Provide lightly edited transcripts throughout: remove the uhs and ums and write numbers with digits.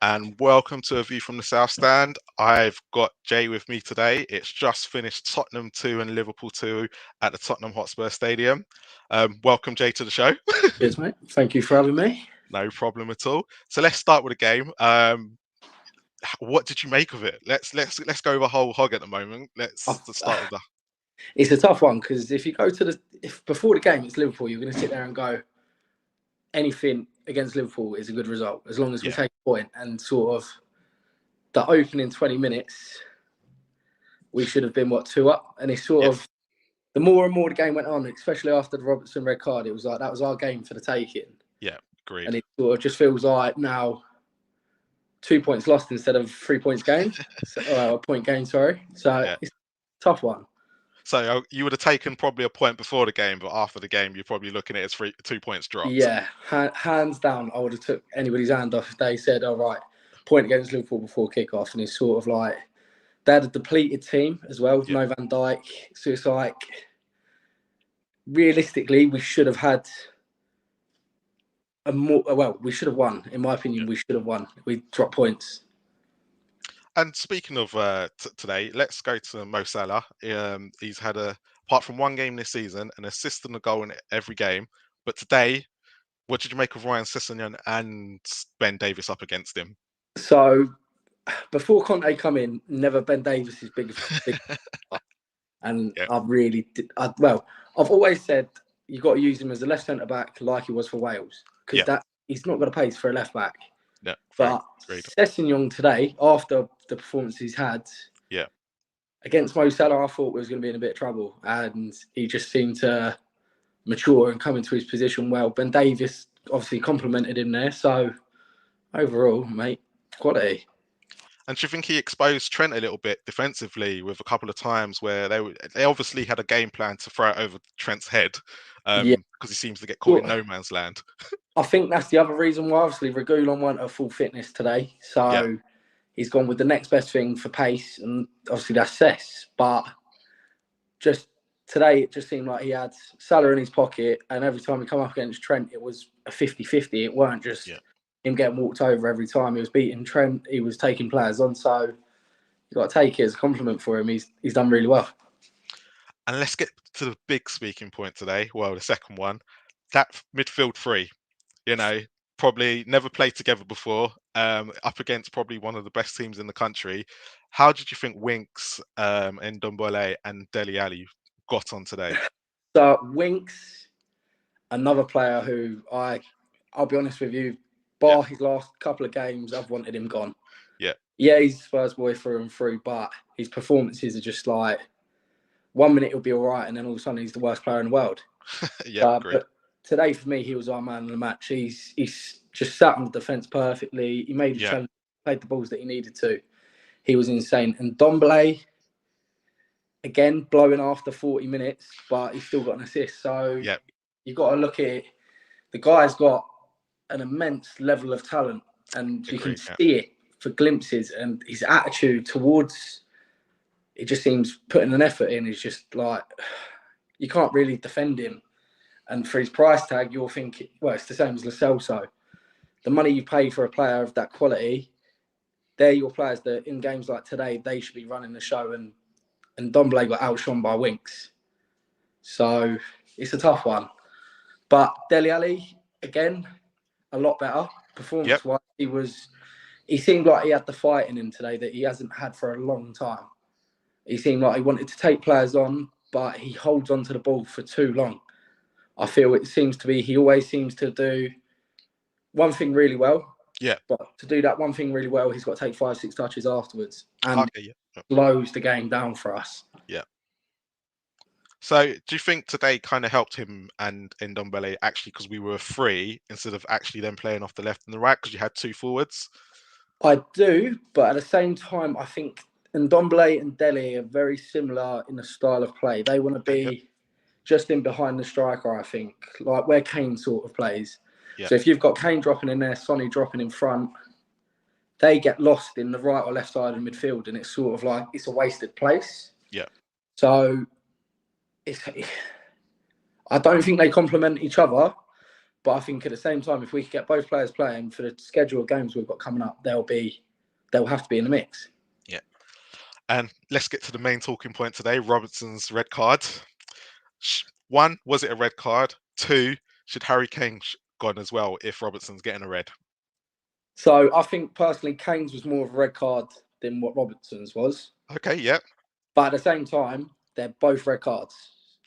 And welcome to A View from the South Stand. I've got Jay with me today. It's just finished Tottenham 2 and Liverpool 2 at the Tottenham Hotspur Stadium. Welcome, Jay, to the show. Cheers, mate. Thank you for having me. No problem at all. So let's start with the game. What did you make of it? Let's go the whole hog at the moment. I, Let's start with that. it's a tough one because if you go to if before the game it's Liverpool, you're going to sit there and go, anything against Liverpool is a good result as long as we Yeah, take a point. And sort of the opening 20 minutes, we should have been 2 up, and it's sort yeah, of the more and more the game went on, especially after the Robertson red card, it was like that was our game for the taking, yeah. Agreed. and it sort of just feels like now 2 points lost instead of 3 points gained, a point gained. Sorry, so Yeah. it's a tough one. So you would have taken probably a point before the game, but after the game, you're probably looking at it as 2 points dropped. Yeah, hands down, I would have took anybody's hand off if they said, "All right, point against Liverpool before kickoff," and it's sort of like they had a depleted team as well with Yeah, no Van Dijk. So it's like realistically, we should have had a more. Well, we should have won. In my opinion, yeah. we should have won. We dropped points. And speaking of today, let's go to Mo Salah. He's had apart from one game this season, an assist and a goal in every game. But today, what did you make of Ryan Sessegnon and Ben Davies up against him? So before Conte come in, never Ben Davies' big and Yeah, I really did. Well, I've always said you've got to use him as a left centre back like he was for Wales, because yeah, that he's not got a pace for a left back. yeah, very But agreed. Sessegnon today, after the performance he's had Yeah, against Mo Salah, I thought was going to be in a bit of trouble, and he just seemed to mature and come into his position well. Ben Davies obviously complimented him there, so overall, mate, quality. and do you think he exposed Trent a little bit defensively with a couple of times where they obviously had a game plan to throw it over Trent's head, Yeah, because he seems to get caught in no man's land. I think that's the other reason why. Obviously, Regulon went at full fitness today, Yeah, so he's gone with the next best thing for pace, and obviously that's Cess. But just today, it just seemed like he had Salah in his pocket, and every time he come up against Trent, it was a 50-50. It weren't just yeah. him getting walked over every time he was beating Trent. He was taking players on, so you got to take it as a compliment for him. He's done really well. And let's get to the big speaking point today. Well, the second one, that midfield three. You know, probably never played together before, up against probably one of the best teams in the country. How did you think Winks, and Ndombele and Dele Alli got on today? So Winks, another player who I'll be honest with you, Yeah, bar his last couple of games, I've wanted him gone. yeah, Yeah, he's Spurs boy through and through, but his performances are just like 1 minute he'll be all right, and then all of a sudden he's the worst player in the world. yeah, agreed. But today for me, he was our man of the match. He's just sat on the defence perfectly. He made a Yeah, challenge, played the balls that he needed to. He was insane. And Ndombele, again, blowing after 40 minutes, but he's still got an assist. So yeah, you've got to look at it. The guy's got an immense level of talent, and you can agreed. Yeah, see it for glimpses. And his attitude towards it just seems putting an effort in is just like you can't really defend him. And for his price tag, you're thinking, well, it's the same as Lo Celso. The money you pay for a player of that quality, they're your players that in games like today, they should be running the show. And Ndombele got outshone by Winks. So it's a tough one. But Dele Alli, again, a lot better. yep, Performance-wise, he seemed like he had the fight in him today that he hasn't had for a long time. He seemed like he wanted to take players on, but he holds on to the ball for too long. I feel it seems to be, he always seems to do one thing really well, yeah. but to do that one thing really well, he's got to take 5, 6 touches afterwards, and Okay, yeah, slows the game down for us. yeah. So, do you think today kind of helped him and Ndombele actually because we were free instead of actually then playing off the left and the right because you had two forwards? I do, but at the same time, I think Ndombele and Dele are very similar in the style of play. They want to Okay, yep, be just in behind the striker, I think, like where Kane sort of plays. yeah, So if you've got Kane dropping in there, Sonny dropping in front, they get lost in the right or left side of the midfield, and it's sort of like it's a wasted place. yeah, So I don't think they complement each other, But I think at the same time, if we could get both players playing for the schedule of games we've got coming up, they'll have to be in the mix. Yeah. And let's get to the main talking point today, Robertson's red card. One, was it a red card? Two, should Harry Kane gone as well if Robertson's getting a red? So I think personally, Kane's was more of a red card than what Robertson's was. Okay, yep. But at the same time, they're both red cards.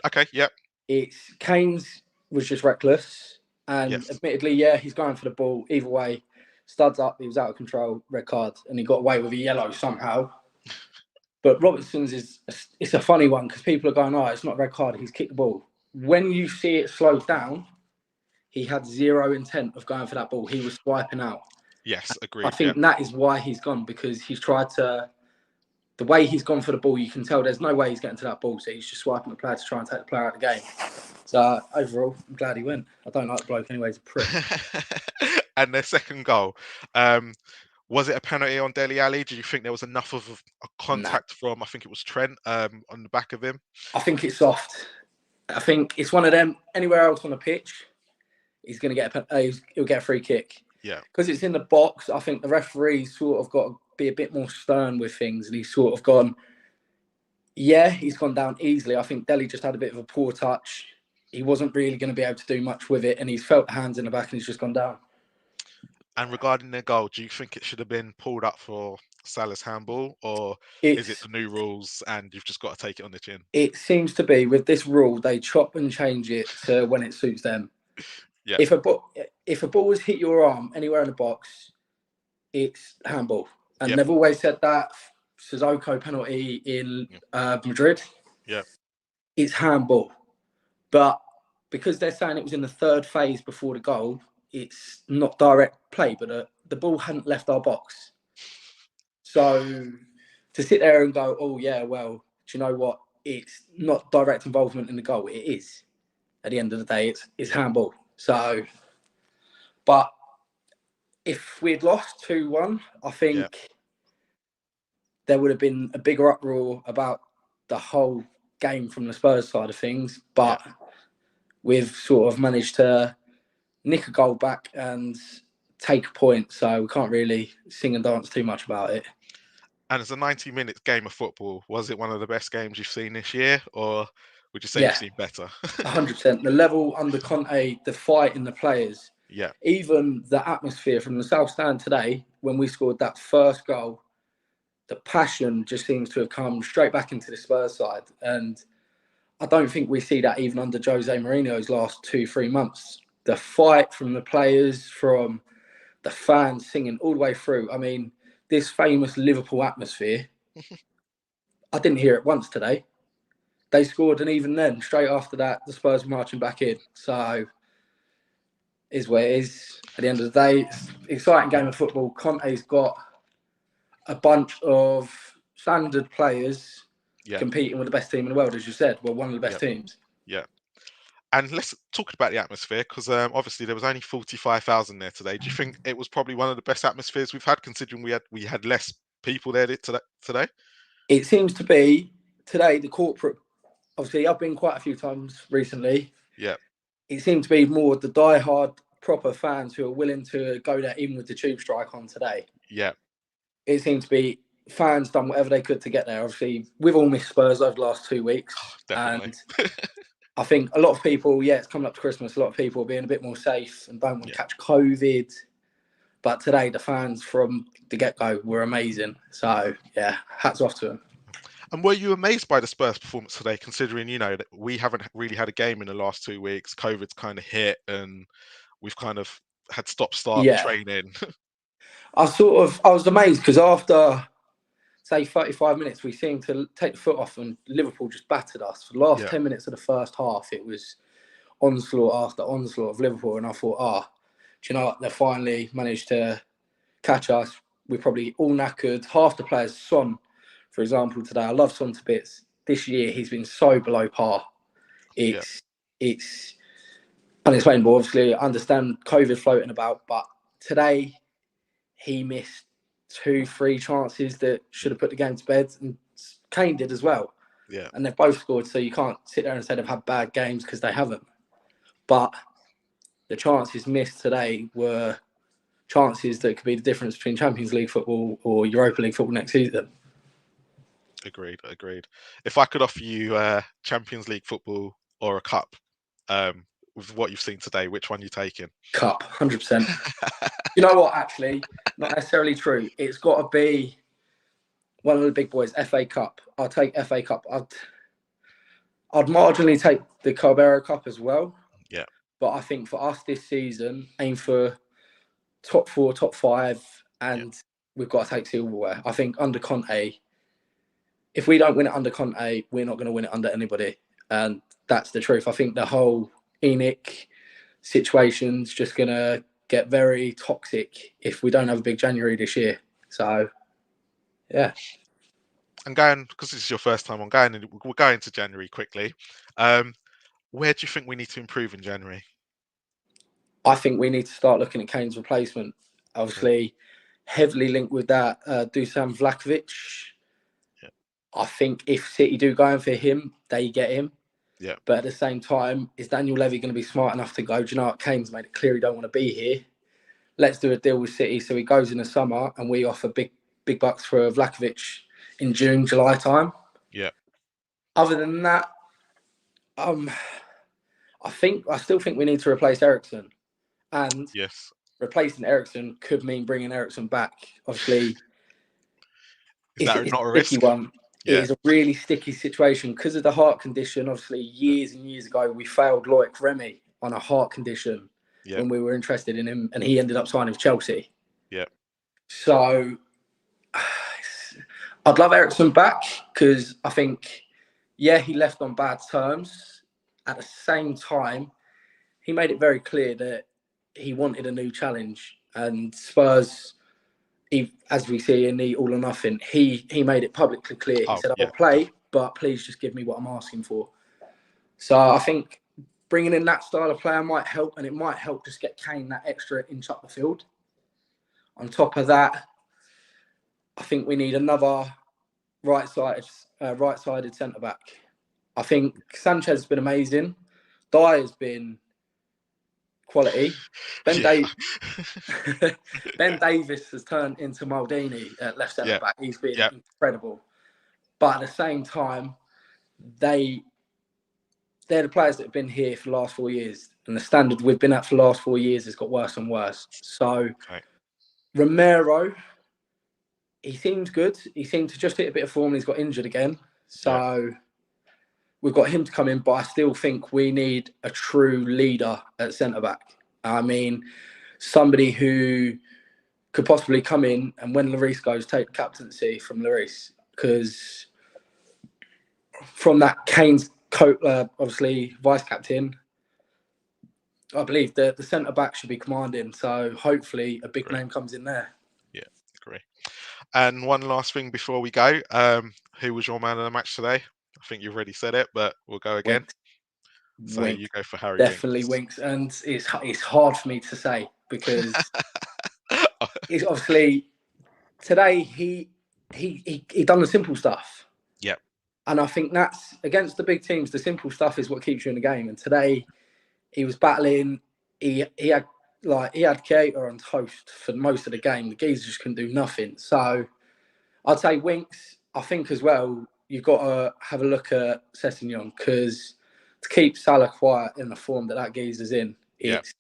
Okay, yep. It's Kane's was just reckless, and Yes. admittedly, yeah, he's going for the ball. Either way, studs up, he was out of control, red card, and he got away with a yellow somehow. But Robertson's it's a funny one because people are going, oh, it's not a red card, he's kicked the ball. When you see it slowed down, he had zero intent of going for that ball. He was swiping out. Yes, agreed. I think that is why he's gone, because he's tried to. The way he's gone for the ball, you can tell there's no way he's getting to that ball, so he's just swiping the player to try and take the player out of the game. So overall, I'm glad he went. I don't like the bloke anyway, he's a prick. And their second goal, was it a penalty on Dele Alli? Did you think there was enough of a contact from, I think it was Trent, on the back of him? I think it's soft. I think it's one of them. Anywhere else on the pitch, he's going to get he'll get a free kick. Yeah. Because it's in the box, I think the referee's sort of got to be a bit more stern with things, and he's sort of gone, yeah, he's gone down easily. I think Dele just had a bit of a poor touch. He wasn't really going to be able to do much with it, and he's felt the hands in the back, and he's just gone down. And regarding their goal, do you think it should have been pulled up for Salah's handball, or is it the new rules and you've just got to take it on the chin? It seems to be, with this rule, they chop and change it to when it suits them. Yeah. If a ball has hit your arm anywhere in the box, it's handball. And they've always said that. Sissoko penalty in Madrid. Yeah. It's handball. But because they're saying it was in the third phase before the goal, it's not direct play, but the ball hadn't left our box. So to sit there and go, oh, yeah, well, do you know what? It's not direct involvement in the goal. It is. At the end of the day, it's handball. So, but if we'd lost 2-1, I think there would have been a bigger uproar about the whole game from the Spurs side of things. But we've sort of managed to nick a goal back and take a point. So we can't really sing and dance too much about it. And as a 90-minute game of football, was it one of the best games you've seen this year, or would you say you've seen better? 100%. The level under Conte, the fight in the players, even the atmosphere from the South Stand today, when we scored that first goal, the passion just seems to have come straight back into the Spurs side. And I don't think we see that even under Jose Mourinho's last 2-3 months. The fight from the players, from the fans singing all the way through. I mean, this famous Liverpool atmosphere, I didn't hear it once today. They scored, and even then, straight after that, the Spurs were marching back in. So, is what it is. At the end of the day, it's an exciting game of football. Conte's got a bunch of standard players competing with the best team in the world, as you said. Well, one of the best teams. Yeah. And let's talk about the atmosphere, because obviously there was only 45,000 there today. Do you think it was probably one of the best atmospheres we've had, considering we had less people there today? It seems to be today the corporate. Obviously, I've been quite a few times recently. Yeah. It seemed to be more the diehard proper fans who are willing to go there, even with the tube strike on today. Yeah. It seemed to be fans done whatever they could to get there. Obviously, we've all missed Spurs over the last 2 weeks. Definitely. And I think a lot of people, it's coming up to Christmas, a lot of people are being a bit more safe and don't want to catch COVID. But today, the fans from the get-go were amazing. So, hats off to them. And were you amazed by the Spurs performance today, considering, that we haven't really had a game in the last 2 weeks, COVID's kind of hit, and we've kind of had stop-start training? I was amazed because after, say, 35 minutes, we seemed to take the foot off and Liverpool just battered us. For the last 10 minutes of the first half, it was onslaught after onslaught of Liverpool. And I thought, do you know what? They finally managed to catch us. We're probably all knackered. Half the players, Son, for example, today, I love Son to bits. This year, he's been so below par. It's unexplainable. Obviously, I understand COVID floating about, but today he missed 2-3 chances that should have put the game to bed, and Kane did as well. Yeah. And they've both scored, so you can't sit there and say they've had bad games, because they haven't. But the chances missed today were chances that could be the difference between Champions League football or Europa League football next season. Agreed. If I could offer you Champions League football or a cup, with what you've seen today, which one are you taking? Cup, 100%. You know what? Actually, not necessarily true. It's got to be one of the big boys, FA Cup. I'll take FA Cup. I'd marginally take the Carabao Cup as well. Yeah. But I think for us this season, aim for top 4, top 5, and we've got to take silverware. I think under Conte, if we don't win it under Conte, we're not going to win it under anybody. And that's the truth. I think the whole ENIC situation's just going to get very toxic if we don't have a big January this year. So, yeah. And going, because this is your first time on going, and we're going to January quickly. Where do you think we need to improve in January? I think we need to start looking at Kane's replacement. Obviously, heavily linked with that, Dusan Vlahovic. Yeah. I think if City do going for him, they get him. Yeah. But at the same time, is Daniel Levy going to be smart enough to go, do you know what, Kane's made it clear he don't want to be here. Let's do a deal with City so he goes in the summer and we offer big bucks for Vlahovic in June, July time. Yeah. Other than that, I still think we need to replace Eriksen. And yes, replacing Eriksen could mean bringing Eriksen back. Obviously, is that it's not a a sticky risk? one. Yeah. It is a really sticky situation because of the heart condition. Obviously, years and years ago, we failed Loic Remy on a heart condition when we were interested in him, and he ended up signing for Chelsea. Yeah. So I'd love Eriksen back because I think, he left on bad terms. At the same time, he made it very clear that he wanted a new challenge, and Spurs, as we see in the All or Nothing, he made it publicly clear. He said, I'll play, but please just give me what I'm asking for. So I think bringing in that style of player might help, and it might help just get Kane that extra inch up the field. On top of that, I think we need another right-sided centre-back. I think Sanchez has been amazing. Dyer's been quality. Ben Davies has turned into Maldini at left centre back. He's been incredible. But at the same time, they're the players that have been here for the last 4 years, and the standard we've been at for the last 4 years has got worse and worse. So Romero, he seems good. He seemed to just hit a bit of form and he's got injured again. So we've got him to come in, but I still think we need a true leader at centre-back. I mean, somebody who could possibly come in and when Lloris goes, take the captaincy from Lloris. Because from that, Kane's obviously vice-captain, I believe the centre-back should be commanding. So hopefully a big name comes in there. Yeah, agree. And one last thing before we go, who was your man of the match today? I think you've already said it, but we'll go again. So Winks. You go for Harry. Definitely Winks. And it's hard for me to say because it's obviously today he done the simple stuff. Yeah. And I think that's against the big teams, the simple stuff is what keeps you in the game. And today he was battling, he had Keita on toast for most of the game. The geezers just couldn't do nothing. So I'd say Winks. I think as well, you've got to have a look at Sessegnon because to keep Salah quiet in the form that geezer's in, it's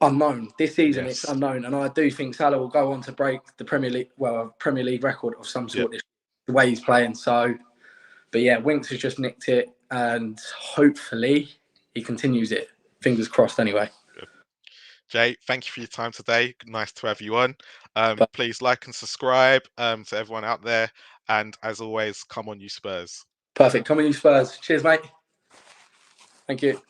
unknown. This season, it's unknown. And I do think Salah will go on to break the Premier League record of some sort the way he's playing. So, but Winks has just nicked it and hopefully he continues it. Fingers crossed anyway. Jay, thank you for your time today. Nice to have you on. Please like and subscribe to everyone out there. And as always, come on, you Spurs. Perfect. Come on, you Spurs. Cheers, mate. Thank you.